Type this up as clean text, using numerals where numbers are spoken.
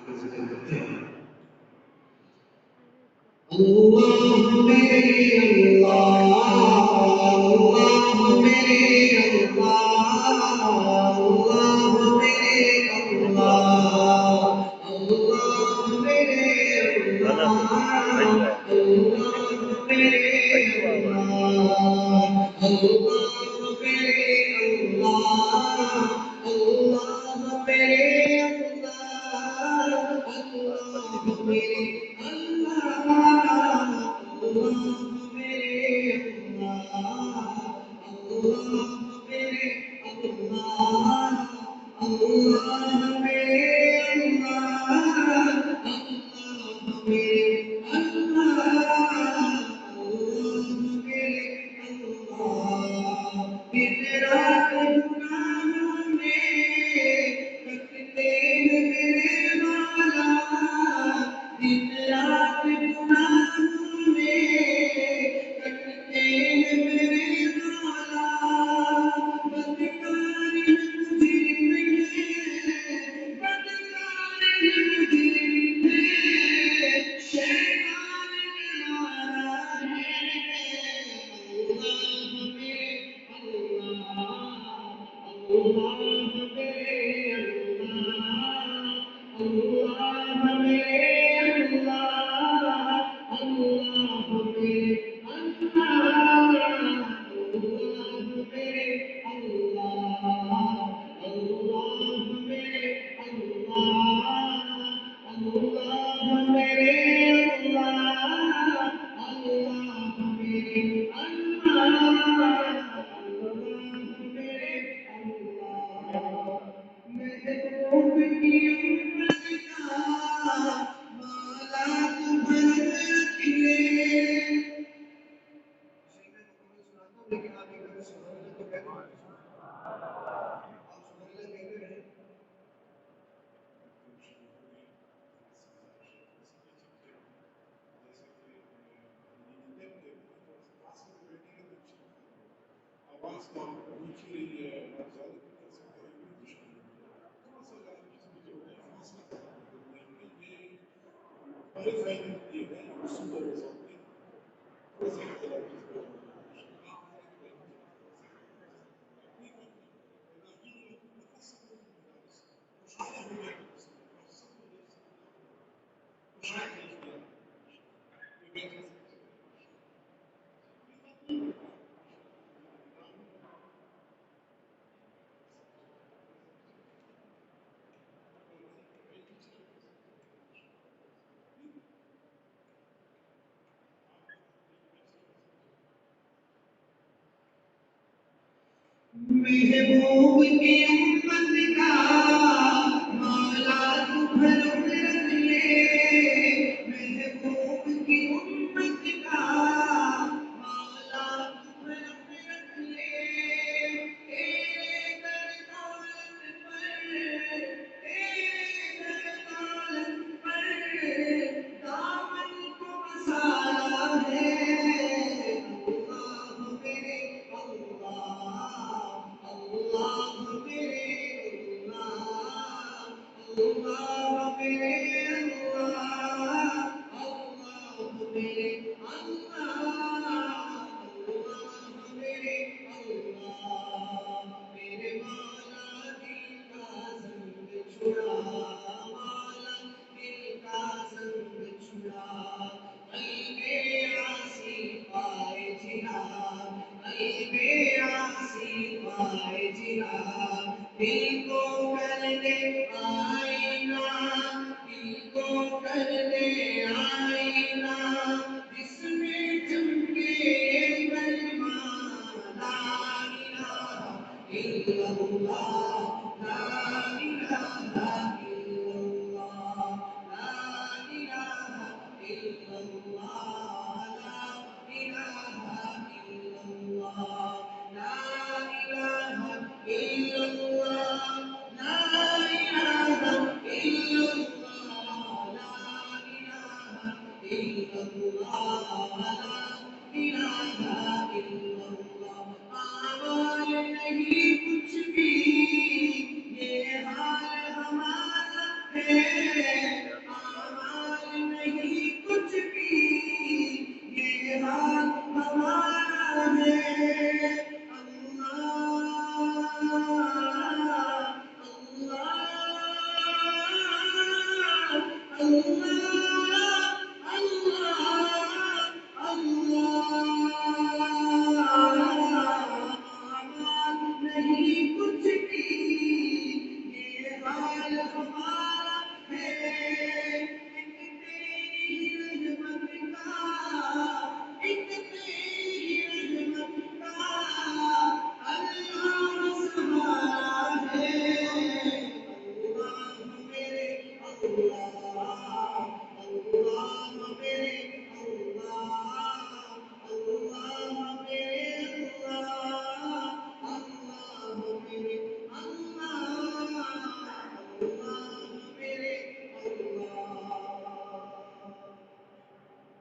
کا ذکر کرتے ہیں اللہ میرے اللہ اللہ میرے اللہ اللہ میرے اللہ اللہ میرے اللہ اللہ میرے اللہ اللہ میرے اللہ اللہ میرے اللہ اللہ میرے محبوب کی امت کا مولا تو بھر رکھ لے محبوب کی امت کا مولا تو بھر رکھ لے تیرے در دولت پر دامن کو مسالا ہے دل کو کر دے آئینہ دل کو کر دے آئینہ جس میں چمکے کلمہ لا الہ الا اللہ لا الہ الا اللہ لا الہ الا اللہ لا الہ الا اللہ لا الہ الا اللہ لا الہ الا اللہ لا الہ الا اللہ لا الہ الا اللہ اعمال نہیں کچھ بھی یہ حال ہمارا ہے اللہ اللہ اللہ نہیں کچھ بھی یہ حال ہمارا ہے ایک تیری رحمت کا ایک تیری رحمت کا اللہ سہارا ہے اللہ میرے اللہ